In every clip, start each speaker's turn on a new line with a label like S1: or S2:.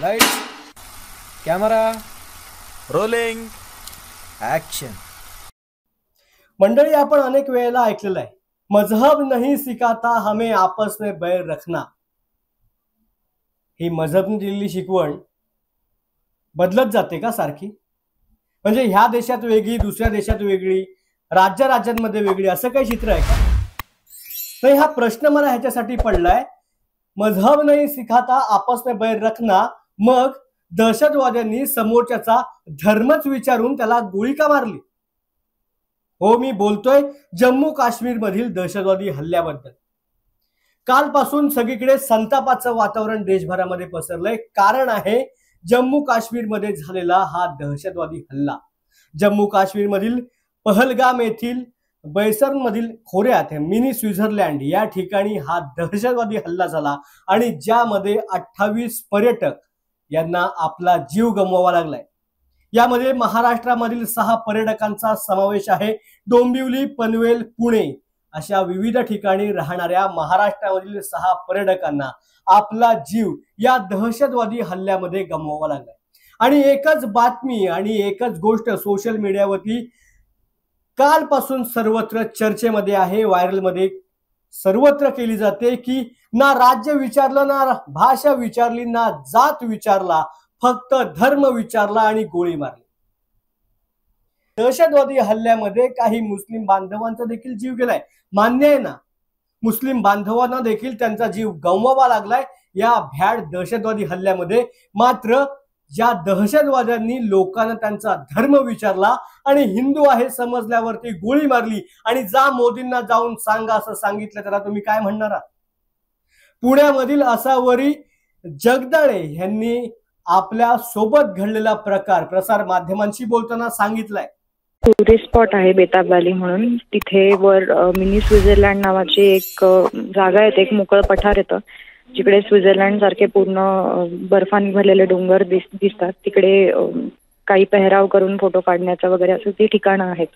S1: Lights, camera,
S2: rolling,
S1: action. मंडळी, आपण अनेक वेळेला ऐकलेलं आहे, मजहब नहीं सिखाता हमें आपस में बैर रखना। ही मजहबने दिलेली शिकवण बदलत जाते का सारखी? म्हणजे ह्या देशात वेगळी, दुसऱ्या देशात वेगळी, राज्यांमध्ये वेगळी, असं काही चित्र आहे का? नाही, हा प्रश्न मला ह्याच्यासाठी पडलाय, मजहब नहीं सिखाता आपस में बैर रखना, मग दहशतवाद्यांनी समोरच्याचा धर्मच विचारून त्याला गोळी का मारली? हो, मी बोलतोय जम्मू काश्मीर मधील दहशतवादी हल्ल्याबद्दल। कालपासून सगळीकडे संतापाचं वातावरण देशभरामध्ये पसरलंय। कारण आहे जम्मू काश्मीर मध्ये झालेला हा दहशतवादी हल्ला। जम्मू काश्मीर मधील पहलगाम येथील बैसर मधील खोऱ्यात मिनी स्वित्झर्लंड या ठिकाणी हा दहशतवादी हल्ला झाला आणि ज्यामध्ये 28 पर्यटक यांना आपला जीव गमवावा लागलाय। यामध्ये महाराष्ट्रामधील 6 पर्यटकांचा समावेश आहे। डोंबिवली, पनवेल, पुणे अशा विविध ठिकाणी राहणाऱ्या महाराष्ट्रामधील 6 पर्यटकांना आपला जीव या दहशतवादी हल्ल्यामध्ये गमवावा लागलाय। आणि एकच बातमी आणि एकच गोष्ट सोशल मीडियावरती कालपासून सर्वत्र चर्चेमध्ये आहे, व्हायरल मध्ये सर्वत्र केली जाते की ना राज्य विचारलं, ना भाषा विचारली, ना जात विचारला, फक्त धर्म विचारला आणि गोळी मारली। दहशतवादी हल्ल्यामध्ये काही मुस्लिम बांधवांचा देखील जीव गेलाय, मान्य आहे ना। मुस्लिम बांधवांना देखील त्यांचा जीव गमवावा लागलाय या भ्याड दहशतवादी हल्ल्यामध्ये। मात्र ज्या दहशतवाद्यांनी लोकांना त्यांचा धर्म विचारला आणि हिंदू आहे समजल्यावरती गोळी मारली आणि जा मोदींना जाऊन सांगा असं सांगितलं, त्याला तुम्ही काय म्हणणार आहात? पुण्यामधील असावरी जगदाळे यांनी आपल्या सोबत घडलेला प्रकार प्रसार माध्यमांशी बोलताना सांगितलाय।
S3: टुरिस्ट स्पॉट आहे बेताब व्हॅली म्हणून, तिथे वर मिनी स्वित्झर्लंड नावाची एक जागा येते, एक मोकळं पठार येतं जिकडे स्वित्झर्लंड सारखे पूर्ण बर्फाने भरलेले डोंगर दिसतात। तिकडे काही पेहराव करून फोटो काढण्याचं वगैरे असं ती ठिकाणं आहेत,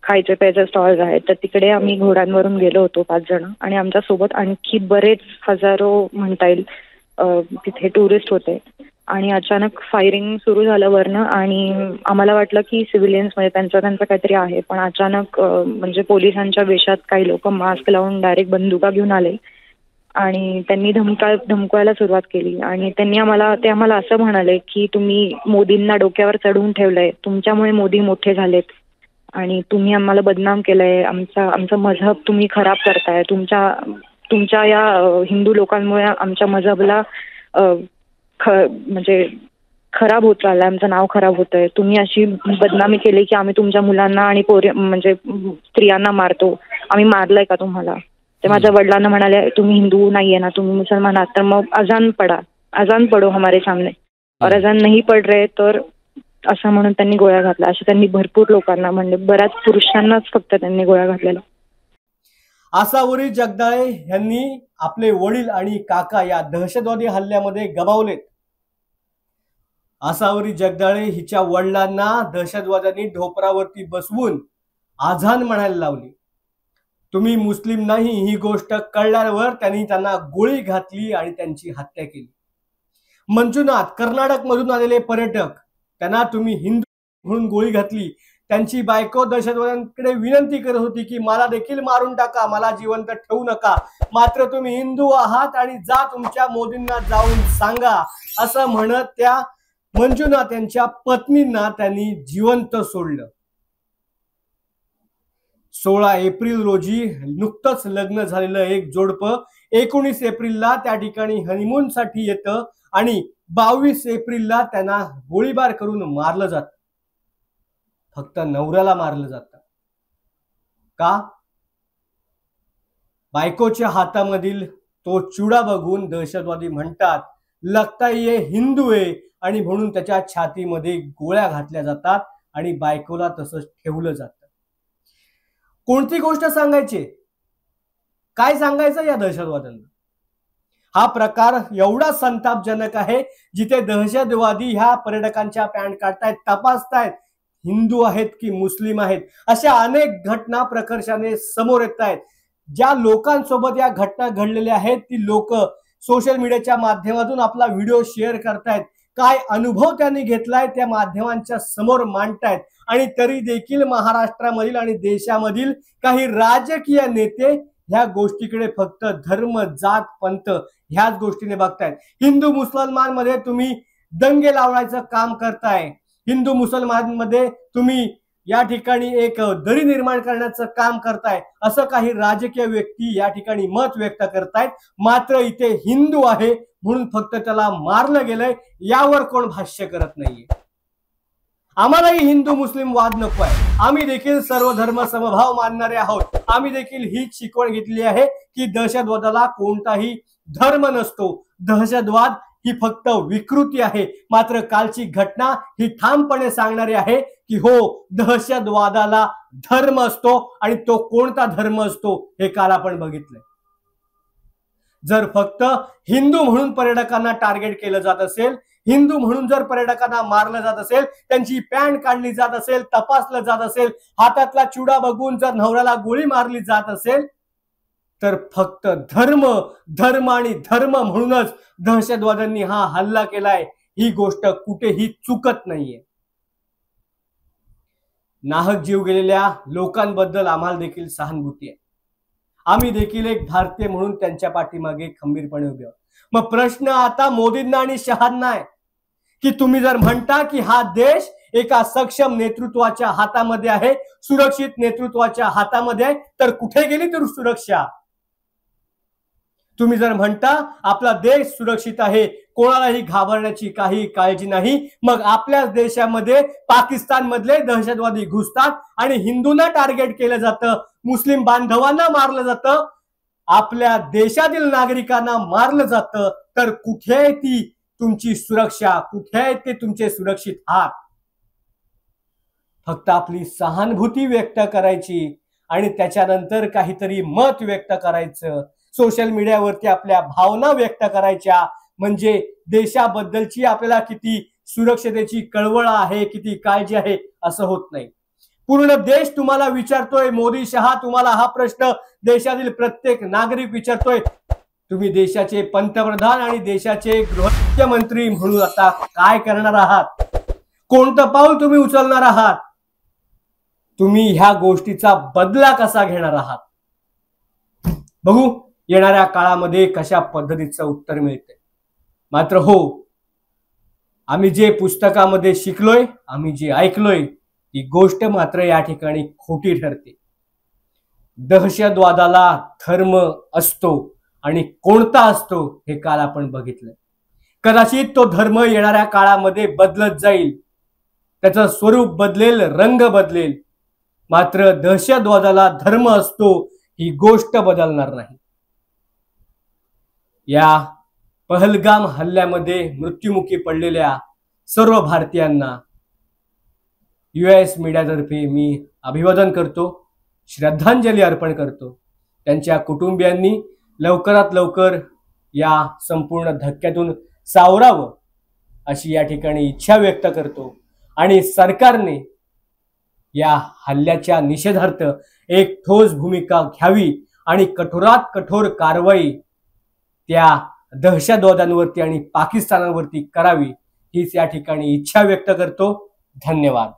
S3: खायचे प्यायचे स्टॉल्स आहेत। तर तिकडे आम्ही घोड्यांवरून गेलो होतो 5 जण, आणि आमच्या सोबत आणखी बरेच हजारो म्हणता येईल तिथे टुरिस्ट होते। आणि अचानक फायरिंग सुरू झालं वरनं, आणि आम्हाला वाटलं की सिव्हिलियन्स म्हणजे त्यांचं काहीतरी आहे, पण अचानक म्हणजे पोलिसांच्या वेशात काही लोक मास्क लावून डायरेक्ट बंदुका घेऊन आले आणि त्यांनी धमकायला सुरुवात केली। आणि ते आम्हाला असं म्हणाले की तुम्ही मोदींना डोक्यावर चढवून ठेवलंय, तुमच्यामुळे मोदी मोठे झालेत आणि तुम्ही आम्हाला बदनाम केलंय, आमचं मजहब तुम्ही खराब करताय, तुमच्या या हिंदू लोकांमुळे आमच्या मजहबला म्हणजे खराब होत चाललंय, आमचं नाव खराब होतंय, तुम्ही अशी बदनामी केली की आम्ही तुमच्या मुलांना आणि म्हणजे स्त्रियांना मारतो, आम्ही मारलंय का तुम्हाला? ते माझ्या वडिलांना म्हणाले तुम्ही हिंदू नाहीये ना, तुम्ही मुसलमान आहात, तर मग अजान पडो हमारे सामने, और अजान नहीं पड रहे तर असं म्हणून त्यांनी गोळ्या घातल्या। अशा त्यांनी भरपूर लोकांना, म्हणजे बऱ्याच पुरुषांनाच फक्त त्यांनी गोळ्या घातलेल्या।
S1: आसावरी जगदाळे यांनी आपले वडील आणि काका या दहशतवादी हल्ल्यामध्ये गमावलेत। आसावरी जगदाळे हिच्या वडिलांना दहशतवाद्यांनी ढोपरावरती बसवून आझान म्हणायला लावली। तुम्ही मुस्लिम नाही ही गोष्ट कळल्यावर त्यांनी त्यांना गोळी घातली आणि त्यांची हत्या केली। मंजुनाथ, कर्नाटक मधून आलेले पर्यटक, त्यांना तुम्ही हिंदू म्हणून गोळी घातली। त्यांची बायको दहशतवाद्यांकडे विनंती करत होती की मला देखील मारून टाका, मला जिवंत ठेवू नका, मात्र तुम्ही हिंदू आहात आणि जा तुमच्या मोदींना जाऊन सांगा असं म्हणत त्या मंजुनाथ यांच्या पत्नींना त्यांनी जिवंत सोडलं। 16 एप्रिल रोजी नुकतंच लग्न झालेलं एक जोडपं 19 एप्रिलला त्या ठिकाणी हनीमून साठी येतं आणि 22 एप्रिलला त्यांना गोळीबार करून मारलं जातं। फक्त नवऱ्याला मारलं जातं का? बायकोच्या हातामधील तो चुडा बघून दहशतवादी म्हणतात लगता ये हिंदू आहे, आणि म्हणून त्याच्या छातीमध्ये गोळ्या घातल्या जातात आणि बायकोला तसंच ठेवलं जातं। कोणती गोष्ट सांगायची, काय सांगायचं या दहशतवाद्यांना? हा प्रकार एवढा संतापजनक आहे, जिथे दहशतवादी ह्या पर्यटकांच्या पॅन्ट काढतायत, तपासतायत हिंदू आहेत की मुस्लिम आहेत, अशा अनेक घटना प्रकर्षाने समोर येत आहेत। ज्या लोकांसोबत या घटना घडलेल्या आहेत ती लोक सोशल मीडियाच्या माध्यमातून आपला व्हिडिओ शेअर करतायत, काय अनुभव त्यांनी घेतलाय त्या माध्यमांच्या समोर मांडतायत आणि तरी देखील महाराष्ट्रामधील आणि देशामधील काही राजकीय नेते ह्या गोष्टीकडे फक्त धर्म, जात, पंथ ह्याच गोष्टीने बघतायत. हिंदू मुसलमानमध्ये तुम्ही दंगे लावण्याचं काम करताय, हिंदू मुसलमानमध्ये तुम्ही या ठिकाणी एक दरी निर्माण करण्याचं काम करताय, असं काही राजकीय व्यक्ती या ठिकाणी मत व्यक्त करतायत. मात्र इथे हिंदू आहे म्हणून फक्त त्याला मारलं गेलंय यावर कोण भाष्य करत नाहीये. आम्हालाही हिंदू मुस्लिम वाद नको आहे. आम्ही देखील सर्व धर्म समभाव मानणारे आहोत. आम्ही देखील हीच शिकवण घेतली आहे की दहशतवादाला कोणताही धर्म नसतो. दहशतवाद ही फक्त विकृती आहे. मात्र कालची घटना ही ठामपणे सांगणारी आहे की हो, दहशतवादाला धर्म असतो आणि तो कोणता धर्म असतो हे काल आपण बघितलंय. जर फक्त हिंदू म्हणून पर्यटकांना टार्गेट केलं जात असेल, हिंदू म्हणून जर पर्यटकांना मारलं जात असेल, त्यांची पॅन्ट काढली जात असेल, तपासलं जात असेल, हातातला चुडा बघून जर नवऱ्याला गोळी मारली जात असेल, तर फक्त धर्म धर्म आणि धर्म म्हणूनच दहशतवाद्यांनी हा हल्ला केलाय ही गोष्ट कुठेही चुकत नाहीये. नाहक जीव गेलेल्या लोकांबद्दल आम्हाला देखील सहानुभूती आहे. आम्ही देखील एक भारतीय म्हणून त्यांच्या पाठीमागे खंबीरपणे उभे आहोत. मग प्रश्न आता मोदींना आणि शहांना आहे की तुम्ही जर म्हणता की हा देश एका सक्षम नेतृत्वाच्या हातामध्ये आहे, सुरक्षित नेतृत्वाच्या हातामध्ये आहे, तर कुठे गेली तर सुरक्षा? तुम्ही जर म्हणता आपला देश सुरक्षित आहे, कोणालाही घाबरण्याची काही काळजी नाही, मग आपल्याच देशामध्ये पाकिस्तान मधले दहशतवादी घुसतात आणि हिंदूंना टार्गेट केलं जातं, मुस्लिम बांधवांना मारलं जातं, आपल्या देशातील नागरिकांना मारलं जातं, तर कुठे आहे ती तुमची सुरक्षा? कुठे आहे ते तुमचे सुरक्षित हात? फक्त आपली सहानुभूती व्यक्त करायची आणि त्याच्यानंतर काहीतरी मत व्यक्त करायचं, सोशल मीडियावरती आपल्या भावना व्यक्त करायच्या, म्हणजे देशाबद्दलची आपल्याला किती सुरक्षतेची कळवळ आहे, किती काळजी आहे, असं होत नाही. पूर्ण देश तुम्हाला विचारतोय, मोदी शहा तुम्हाला हा प्रश्न देशातील प्रत्येक नागरिक विचारतोय. तुम्ही देशाचे पंतप्रधान आणि देशाचे गृहमंत्री म्हणून आता काय करणार आहात? कोणतं पाऊल तुम्ही उचलणार आहात? तुम्ही ह्या गोष्टीचा बदला कसा घेणार आहात? बघू येणाऱ्या काळामध्ये कशा पद्धतीचं उत्तर मिळते. मात्र हो, आम्ही जे पुस्तकामध्ये शिकलोय, आम्ही जे ऐकलोय, ती गोष्ट मात्र या ठिकाणी खोटी ठरते. दहशतवादाला धर्म असतो आणि कोणता असतो हे काल आपण बघितलंय. कदाचित तो धर्म येणाऱ्या काळामध्ये बदलत जाईल, त्याचं स्वरूप बदलेल, रंग बदलेल, मात्र दहशतवादाला धर्म असतो ही गोष्ट बदलणार नाही. या पहलगाम हल्ल्यामध्ये मृत्युमुखी पडलेल्या सर्व भारतीयांना US मीडियातर्फे मी अभिवादन करतो, श्रद्धांजली अर्पण करतो. त्यांच्या कुटुंबियांनी लवकरात लवकर या संपूर्ण धक्क्यातून सावरावं अशी या ठिकाणी इच्छा व्यक्त करतो आणि सरकारने या हल्ल्याच्या निषेधार्थ एक ठोस भूमिका घ्यावी आणि कठोरात कठोर कारवाई त्या दहशतवाद्यांवरती आणि पाकिस्तानावरती करावी हीच या ठिकाणी इच्छा व्यक्त करतो. धन्यवाद.